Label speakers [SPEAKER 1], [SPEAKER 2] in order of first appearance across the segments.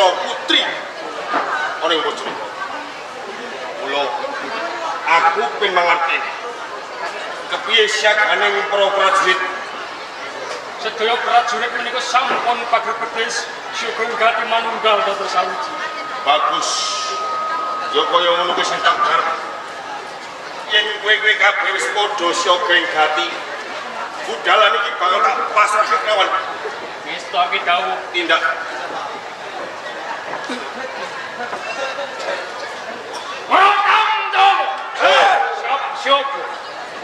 [SPEAKER 1] para putri ana ing Wajraka. Mula aku ben mangerteni kepiye syaganing para prajurit.
[SPEAKER 2] Sedaya prajurit menika sampun pagrepetis sugeng gati manunggal dados sawiji.
[SPEAKER 1] Bagus. Ya kaya ngono kuwi sing tak garep. Yen kowe kabeh wis padha siaga ing gati, budalan iki bakal tak pasrahke kawan.
[SPEAKER 2] Wis to iki dawuh
[SPEAKER 1] Tindak.
[SPEAKER 2] Siap.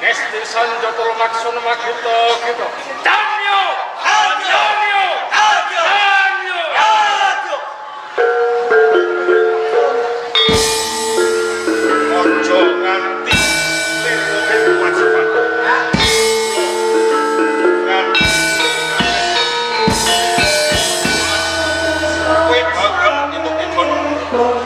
[SPEAKER 2] Nesti sanjata maksana makita kita. Danyo! Danyo! Danyo!
[SPEAKER 1] Ojo nganti lepoke kewajiban. Kowe bakal entuk-entuk.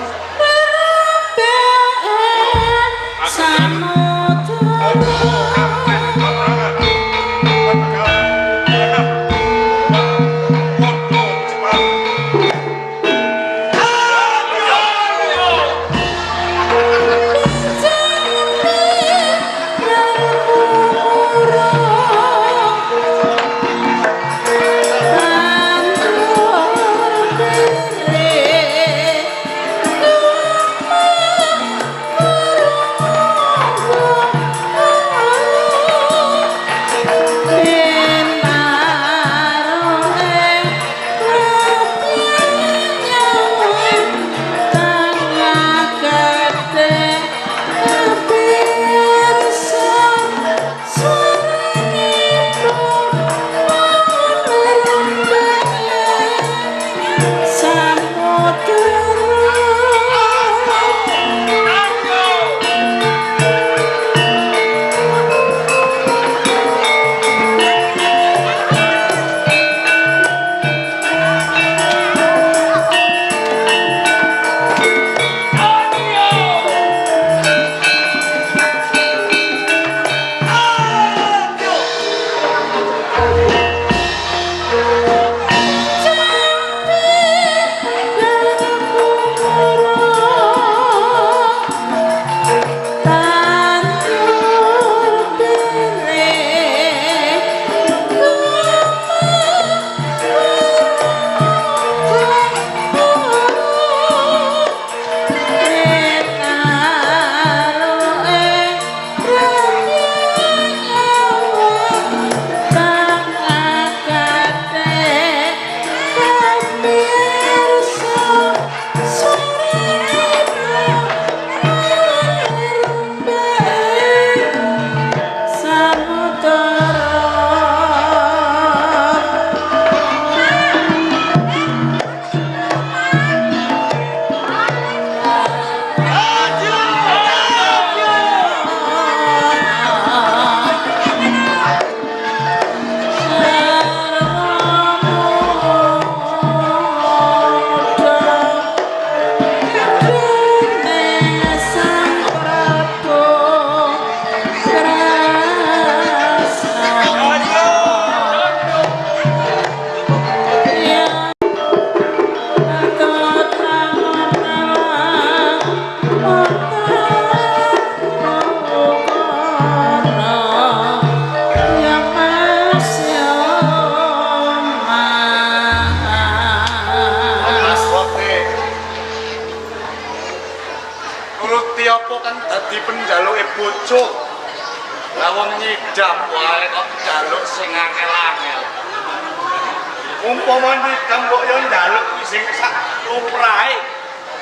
[SPEAKER 3] Umpama ngidam kok yo njaluk sing sak lumrahe,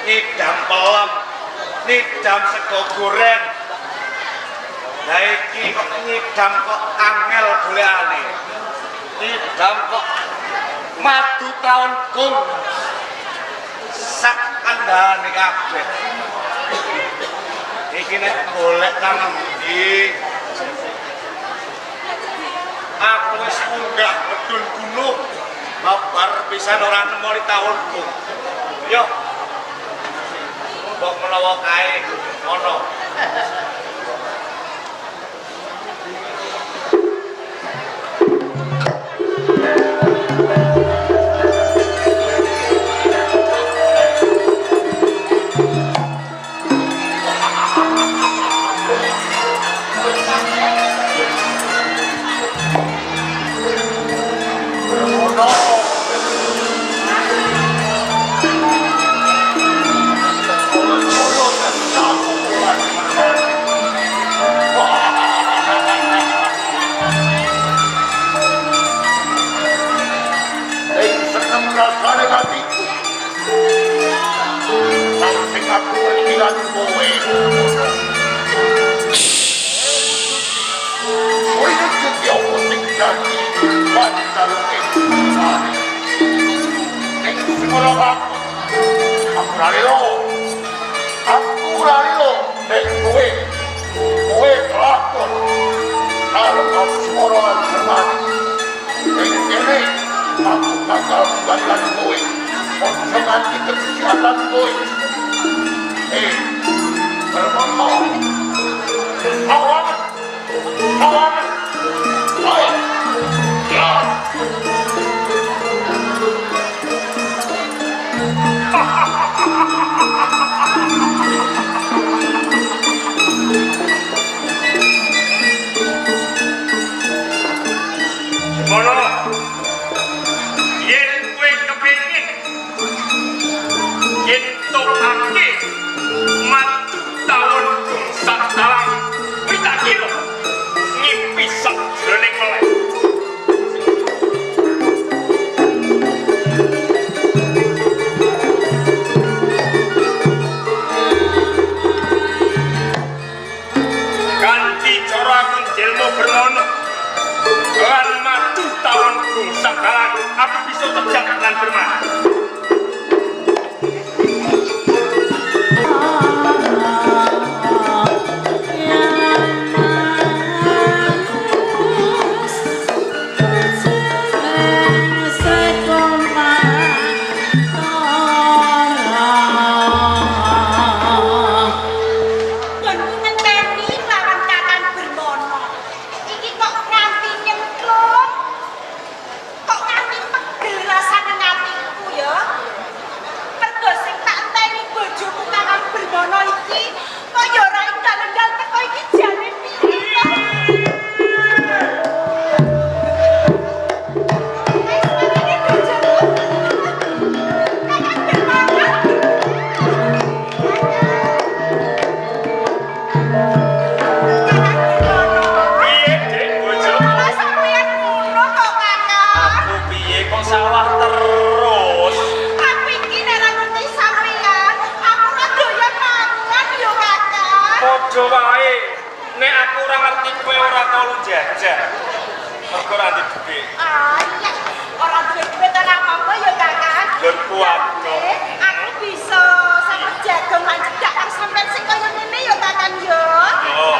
[SPEAKER 3] ngidam pelem, ngidam sego goreng. Lah iki kok ngidam kok angel golekane. Ngidam kok madu taun kung sak kandhane kabeh. Iki nek golek nang endi? Aku wis munggah medun gunung. Babar pisan ora nemu taunku. Yo. Mbok menawa kae ana.
[SPEAKER 1] pikiran kowe. Kowe jadi apa sing dadi pantalune sare. Nek ora aku ralilo nek kowe kelakon karo Asmara lan Hermani. Ing kene aku bakal balikan kowe. Ojo nganti kesempatan kowe. Bermono. Awan. Ayo. Ya.
[SPEAKER 3] Mono. Yen kowe kepengin yen tokake matu taun sak talang pita kilo ngimpi sak jroning meleh. Kanthi cara aku njelmu bermono lan matu taun sak talang aku bisa cecak lan bermana. Padha wae nek aku ora ngerti kowe ora tau jajah. Mergo ora ndek dhuwit.
[SPEAKER 4] Iya, ora duwe duit ora apa-apa ya, Kakak.
[SPEAKER 3] Lho kuat kok.
[SPEAKER 4] Aku bisa sampe jagung lan cedak karo sampean sing kaya ngene ya, Kakak ya.
[SPEAKER 3] Oh.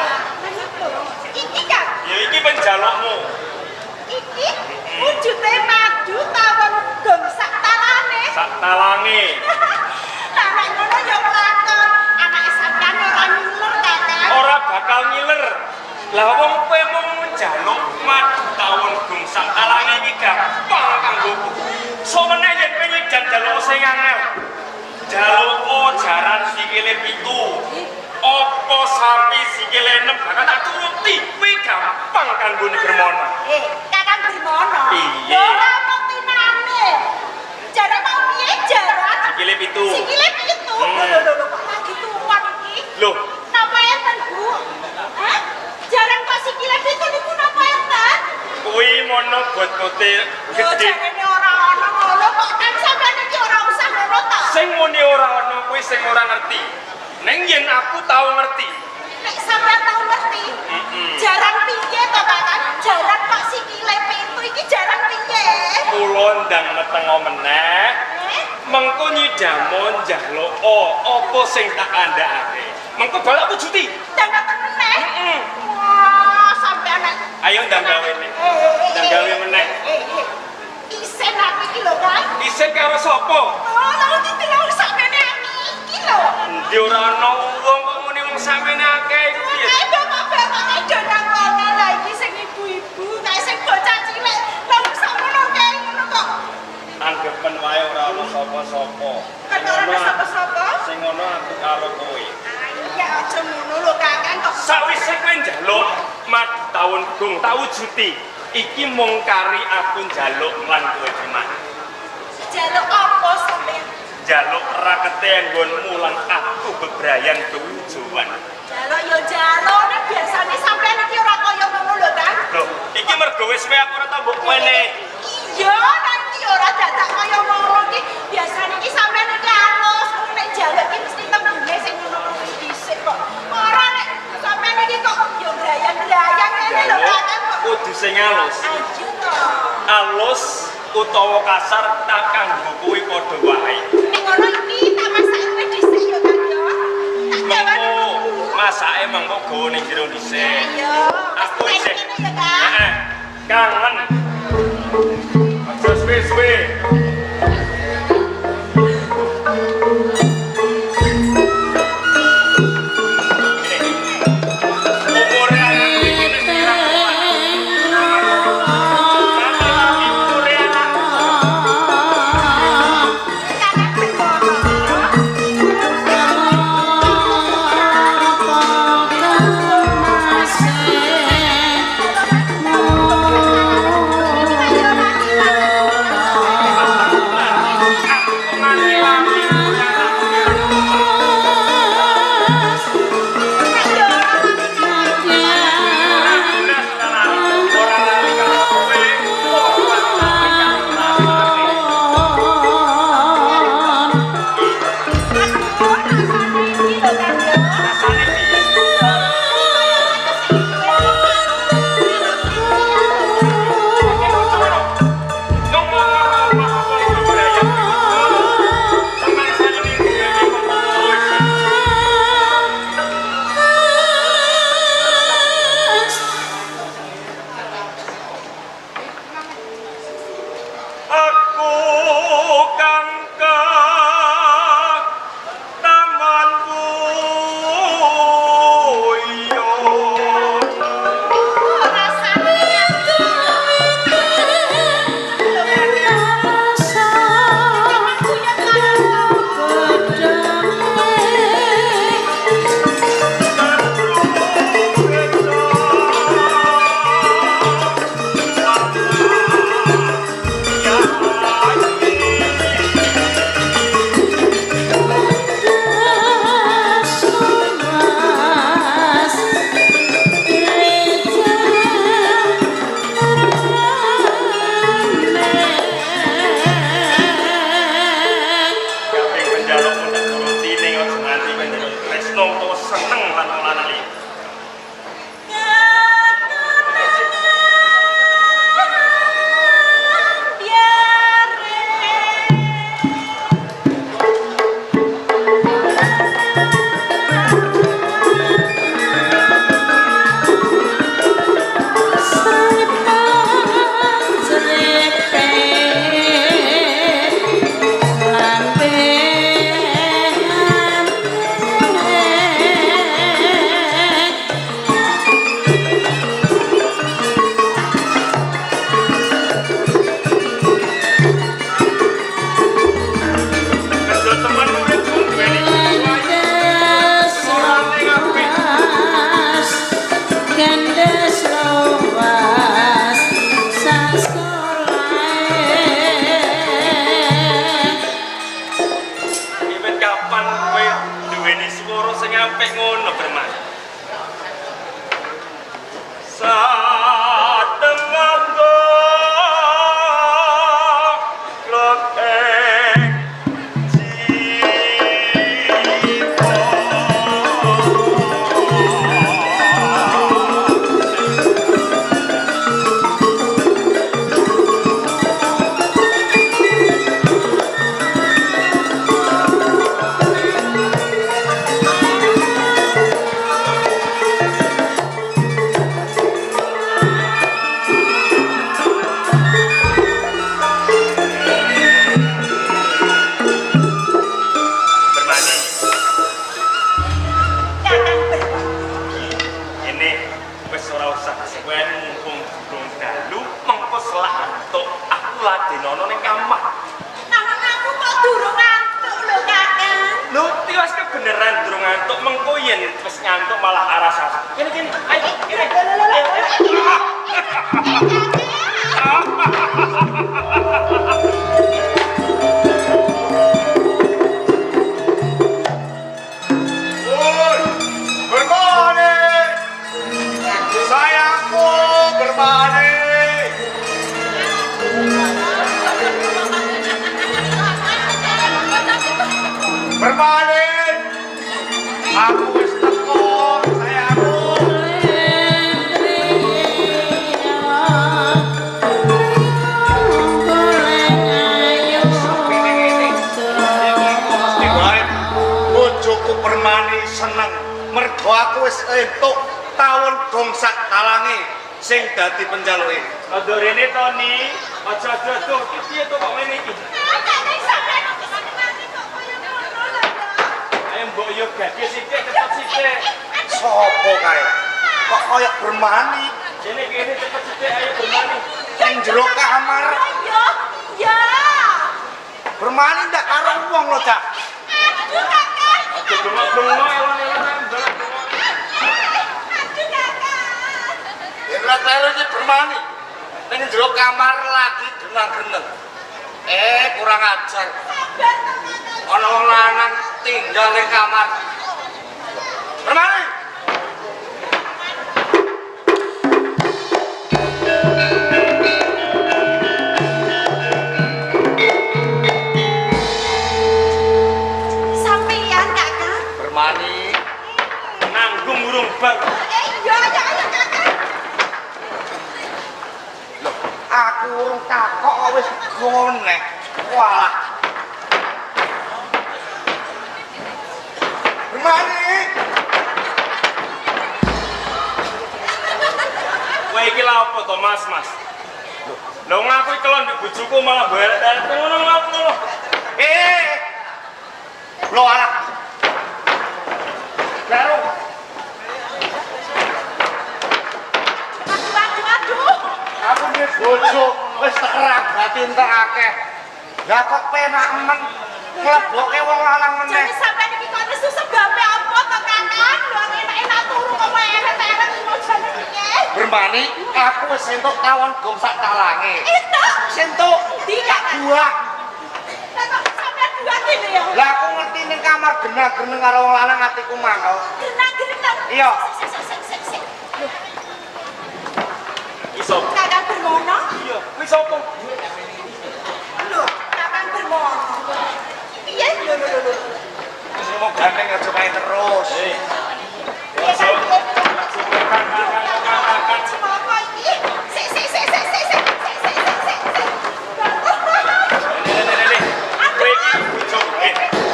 [SPEAKER 4] Iki kan,
[SPEAKER 3] Ya iki penjalukmu.
[SPEAKER 4] iki wujude madu tawon gong sak talane.
[SPEAKER 3] Sak talange.
[SPEAKER 4] Lah nek ngono ya kelakon. Anake sampean ora nyuler, Kakak.
[SPEAKER 3] Ora bakal ngiler. Lah wong kowe mung njaluk madu tawon gong sak talange iki gampang kanggoku. Somene yen kowe nyedan njaluk sing angel. Jaluk jaran sikile 7. Apa sapi sikile 6 bakal tak turuti. Kuwi gampang kanggone Bermono.
[SPEAKER 4] Kakak Bermono.
[SPEAKER 3] Iya.
[SPEAKER 4] Ora ono tinane. Jare mau piye jaran?
[SPEAKER 3] Sikile 7.
[SPEAKER 4] Sikile 7. Lho kok lagi tuwan iki?
[SPEAKER 3] Loh,
[SPEAKER 4] Napa enten, Bu? Hah? Jaran kok sikile 7 niku napa enten?
[SPEAKER 3] kuwi mono bot-bote
[SPEAKER 4] Yo
[SPEAKER 3] gedhe.
[SPEAKER 4] jarene ora ono ngono kok kan sampeyan iki ora usah ngono ta.
[SPEAKER 3] Sing muni ora ono kuwi sing ora ngerti. Ning yen aku tau ngerti.
[SPEAKER 4] Nek sampeyan tau ngerti, jaran piye to, Kakak? Jaran kok sikile 7 iki jaran piye?
[SPEAKER 3] Kula ndang metengo meneh. Mengko nyidamon njaluk apa sing tak kandhakake. Mengko balak wujuti.
[SPEAKER 4] Dan ngoten meneh. Wah, sampeyan nek
[SPEAKER 3] Ayo ndang gawe nek. Ndang gawe meneh.
[SPEAKER 4] isen aku iki lho, Kang.
[SPEAKER 3] Isin karo sapa?
[SPEAKER 4] Oh, lha iki delok sakmene aku iki lho.
[SPEAKER 3] Endi ora ana wong kok muni wong sampeyan akeh iku piye?
[SPEAKER 4] Ae bapak-bapak do nang kono lha iki sing ibu-ibu, kae sing bocah cilik. Lha wis sakmono kae ngono kok.
[SPEAKER 3] Anggepen wae ora ana sapa-sapa.
[SPEAKER 4] Kan ora ana sapa-sapa.
[SPEAKER 3] Sing ngono aku karo kowe.
[SPEAKER 4] Iya, aja ngono lho, Kakang kok.
[SPEAKER 3] Sawise kowe njaluk madu taun gong tak wujuti. Iki mung kari aku njaluk lan kowe cuman.
[SPEAKER 4] Jaluk apa sampeyan?
[SPEAKER 3] Njaluk rakete nggonmu lan aku bebrayan kewujuan.
[SPEAKER 4] Jaluk ya jaluk, nek biasane sampeyan iki ora kaya ngono lho, Kang.
[SPEAKER 3] Loh, iki mergo wis kowe aku ora tau mbok kene.
[SPEAKER 4] Iya, nanti ora dadak kaya ngono iki. Biasane iki sampeyan iki alus, nek jaluk iki mesti tembune sing ngono
[SPEAKER 3] sing alus.
[SPEAKER 4] Ayo to.
[SPEAKER 3] Alus utawa kasar tak kanggo kuwi padha wae.
[SPEAKER 4] Nek ngono iki tak masake kowe dhisik yo Kang yo.
[SPEAKER 3] Mengko masake mengko go ning jero dhisik.
[SPEAKER 4] Ayo.
[SPEAKER 3] Aku isih.
[SPEAKER 4] Kang.
[SPEAKER 3] Kangen. Aja suwe-suwe.
[SPEAKER 1] Bermalin, aku wis teko sayangku.
[SPEAKER 5] Permani seneng mergo aku wis entuk tawon dong sak talange sing dadi penjaluke.
[SPEAKER 3] Aduh rene Tony, aja-aja tuh piye to kok ngene iki? Ayo mbok yo gage sithik cepet sithik.
[SPEAKER 5] Sopo kae? Kok kaya Permani?
[SPEAKER 3] Kene cepet sithik ayo Permani.
[SPEAKER 5] Ning jero kamar.
[SPEAKER 4] Ya.
[SPEAKER 5] Permani ndak karo wong lho, Cak.
[SPEAKER 4] Aduh, Kakak.
[SPEAKER 3] Aja bengok-bengok elon-elon ndolak.
[SPEAKER 4] Aduh, Kakak.
[SPEAKER 5] Yen telu iki Permani. Ning jero kamar lagi genang-geneng. Kurang ajar. Ana wong lanang tinggal ning kamar. Permani.
[SPEAKER 4] Sampeyan, Kakak.
[SPEAKER 5] Permani.
[SPEAKER 3] Nanggung urung bar.
[SPEAKER 4] Iya, Kakak.
[SPEAKER 5] Loh, aku urung takok kok wis gonek. Walah. Permani.
[SPEAKER 3] Kowe iki lha opo to, Mas? Lho ngaku iki kelon mbek bojoku malah barek-barek ngono.
[SPEAKER 5] Lo alah. Lero.
[SPEAKER 4] Aduh.
[SPEAKER 5] Aku duwe bojo wis tak ragati entek akeh. Lah kok penak men mlebokke wong lanang meneh.
[SPEAKER 4] Jadi sampeyan iki kok nesu sebabe apa to, Kakak? Lho enak-enak turu kok eret-eret ngono jane iki.
[SPEAKER 5] Bermani, aku wis entuk tawon gom sak talange.
[SPEAKER 4] Itu.
[SPEAKER 5] Sentuk
[SPEAKER 4] Tidak
[SPEAKER 5] buah.
[SPEAKER 4] Lah kok sampeyan dua kene ya?
[SPEAKER 5] Lah aku ngerti ning kamar genah-geneng karo wong lanang atiku mangkel.
[SPEAKER 4] Genang-genang.
[SPEAKER 5] Iya.
[SPEAKER 4] Sik.
[SPEAKER 3] Iso.
[SPEAKER 4] Kakak bermono?
[SPEAKER 3] Iya, kuwi sapa?
[SPEAKER 4] Lho, Kakak bermono. Piye? Lho.
[SPEAKER 5] Sing mau gandeng aja main terus.
[SPEAKER 4] Apa iki? Sik.
[SPEAKER 3] Kowe iki bojoku.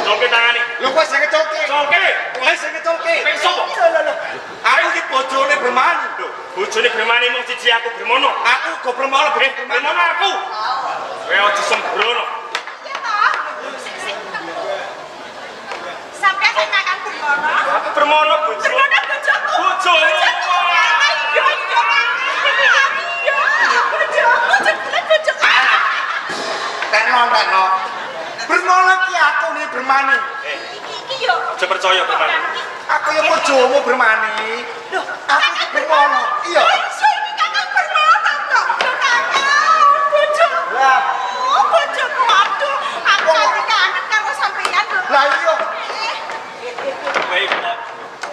[SPEAKER 3] Colke tangane.
[SPEAKER 5] Lho kowe sing kecolke.
[SPEAKER 3] Colke.
[SPEAKER 5] Kowe sing kecolke.
[SPEAKER 3] Kowe sapa?
[SPEAKER 4] Lho.
[SPEAKER 5] Aku iki bojone Bermani.
[SPEAKER 3] Lho, bojone Bermani mung siji aku Bermono.
[SPEAKER 5] Aku go Bermani
[SPEAKER 3] Bermono aku. Kowe aja sembrono.
[SPEAKER 4] Ya toh? Sik. Sampeyan nek Kakak bermono?
[SPEAKER 3] Aku Bermono bojo.
[SPEAKER 4] Bermono bojoku.
[SPEAKER 3] Bojomu.
[SPEAKER 5] Tekno. Bermana ki aku nih Bermani.
[SPEAKER 4] Iki yo.
[SPEAKER 3] Aja percaya Bermani.
[SPEAKER 5] Aku ya bojomu Bermani.
[SPEAKER 4] Loh,
[SPEAKER 5] Aku ki Bermono. Iya.
[SPEAKER 4] Iki Kakak bermono kok. Kakak, bojoku.
[SPEAKER 5] Lah,
[SPEAKER 4] Bojoku. Aduh, aku kangen karo sampeyan lho.
[SPEAKER 5] lah iya.
[SPEAKER 3] Kowe kok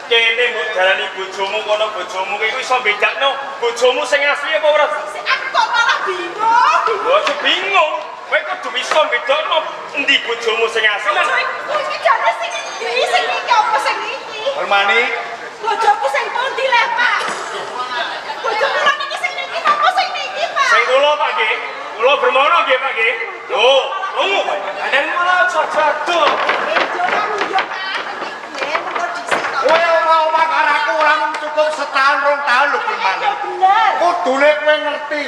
[SPEAKER 3] kene mbok darani bojomu kono bojomu kuwi iso bedakno bojomu sing asli apa ora?
[SPEAKER 4] Aku kok malah bingung.
[SPEAKER 3] Aja bingung. Kowe kudu iso bedakno endi bojomu sing asli.
[SPEAKER 4] Iki jane sing iki apa sing iki?
[SPEAKER 5] Bermani.
[SPEAKER 4] Bojoku sing pundi le, Pak? Bojoku lan iki sing iki apa sing iki, Pak?
[SPEAKER 3] Sing kula Pak nggih. Kula Bermono nggih Pak nggih. Lho, krungu kowe. Ada malah jatuh.
[SPEAKER 5] Kowe omah karo aku ora mung cukup setahun 2 tahun lho Bermani.
[SPEAKER 4] Bener.
[SPEAKER 5] Kudune kowe ngerti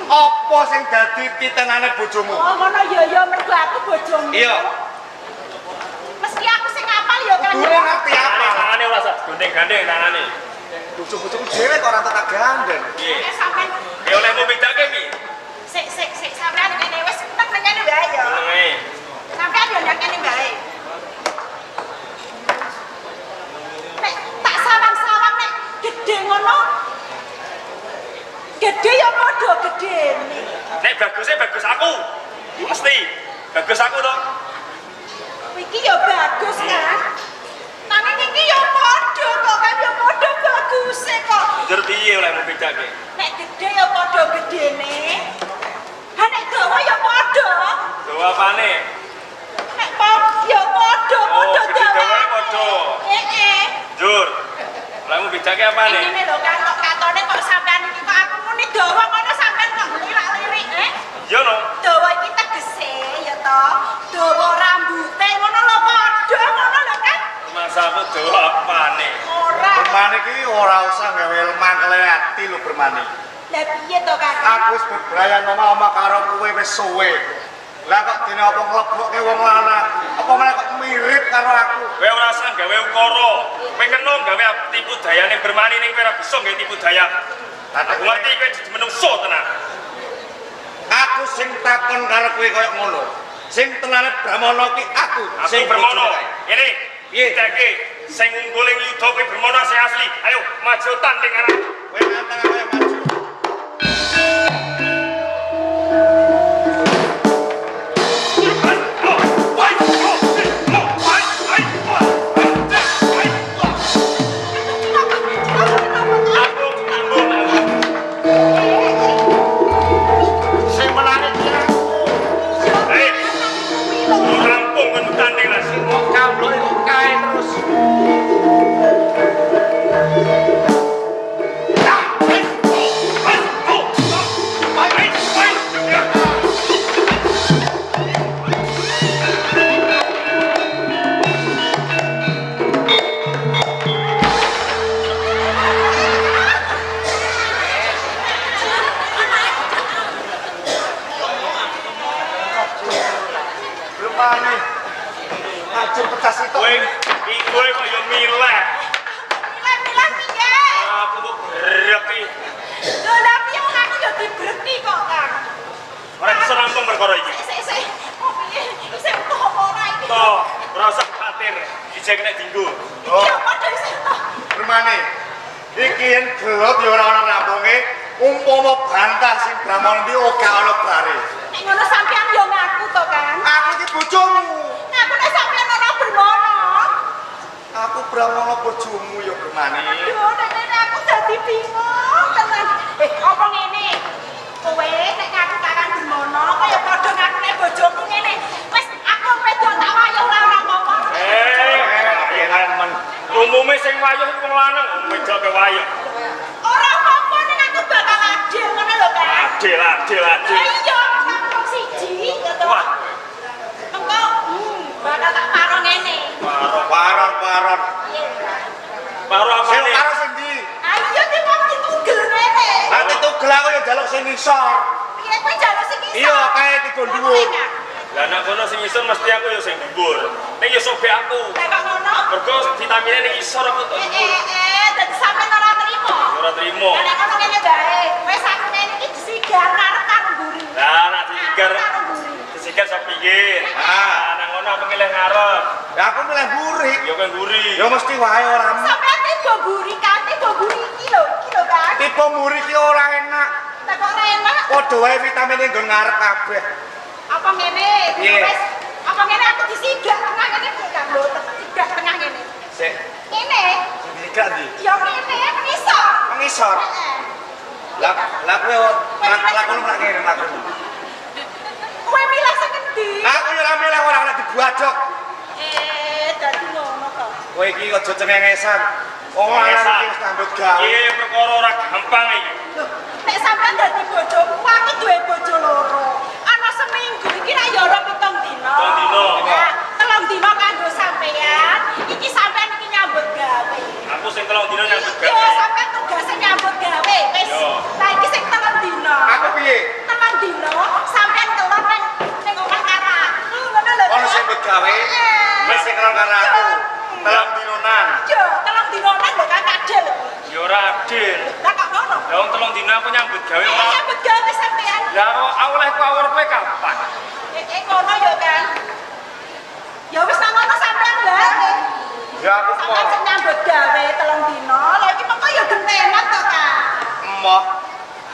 [SPEAKER 5] apa sing dadi titenane bojomu.
[SPEAKER 4] Oh, ngono ya mergo aku bojomu.
[SPEAKER 5] Iya.
[SPEAKER 4] Mesti aku sing ngapal ya kan.
[SPEAKER 5] Kudune ngerti apa?
[SPEAKER 3] Tangane ora sak gondeng-gandeng tangane.
[SPEAKER 5] Bojo-bojoku dhewe kok ora tak gandeng.
[SPEAKER 3] Piye?
[SPEAKER 4] Sampeyan
[SPEAKER 3] Ya oleh mau bedake piye?
[SPEAKER 4] sik sampeyan ngene wis nang ngene wae ya.
[SPEAKER 3] Nenge.
[SPEAKER 4] Sampeyan yo nang ngene wae. Nek tak sawang-sawang nek gede ngono. Gede ya padha gedene.
[SPEAKER 3] Nek bagusnya bagus aku. Mesti bagus aku to.
[SPEAKER 4] Iki ya bagus kan. Nanging iki ya padha kok kan ya padha baguse kok.
[SPEAKER 3] Njur piye oleh mau bedake?
[SPEAKER 4] Nek gede ya padha gedene. Ha nek dawa ya padha.
[SPEAKER 3] Dawa apane?
[SPEAKER 4] Nek ya padha
[SPEAKER 3] Gede dawa
[SPEAKER 4] dawa.
[SPEAKER 3] padha.
[SPEAKER 4] Heeh.
[SPEAKER 3] Njur. Oleh mau bedake apane?
[SPEAKER 4] Ini lho kan kok katone kok sampean iki kok aku muni dawa ngono sampean kok lirik-lirik
[SPEAKER 3] Iya no.
[SPEAKER 4] Dawa iki tegese ya to. Dawa rambute ngono lho padha ngono lho kan.
[SPEAKER 3] Masa Aduh apane?
[SPEAKER 4] Ora.
[SPEAKER 5] Bermani iki ora usah gawe lemah kelewati lho Bermani.
[SPEAKER 4] Lah piye to, Kakang?
[SPEAKER 5] Aku wis bebrayan omah-omah karo kowe wis suwe. Lah kok dene apa nglebokke wong lanang? Apa malah kok mirip karo aku?
[SPEAKER 3] Kowe ora usah gawe ukara. Kowe kena gawe tipu dayane Bermani ning kowe ora bisa gawe tipu daya. Aku ngerti kowe dadi menungso tenan.
[SPEAKER 5] Aku sing takon karo kowe koyo ngono. Sing tenane Brahmana ki aku
[SPEAKER 3] Sing Bermono. Ini piye dake sing unggul ing yuda kowe Bermono sing asli. Ayo maju tanding arah.
[SPEAKER 5] Kowe nantang aku maju.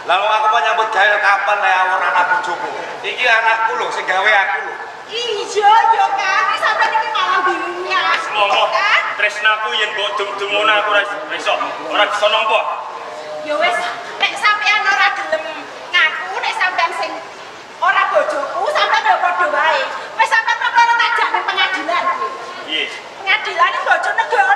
[SPEAKER 5] Lalu aku mau nyambut gawe kapan le awon anak bojoku. Iki anakku lho sing gawe aku lho.
[SPEAKER 4] Iya, yo kan. Iki sampeyan iki malah bingung.
[SPEAKER 3] Semono. Tresnaku yen mbok dung-dungono aku ora iso. Ora bisa nampa.
[SPEAKER 4] Ya wis, nek sampeyan ora gelem ngaku, nek sampeyan sing ora bojoku, sampeyan yo padha wae. Wis sampeyan perkara tak jak ning pengadilan.
[SPEAKER 3] Piye?
[SPEAKER 4] Pengadilan iki bojo negara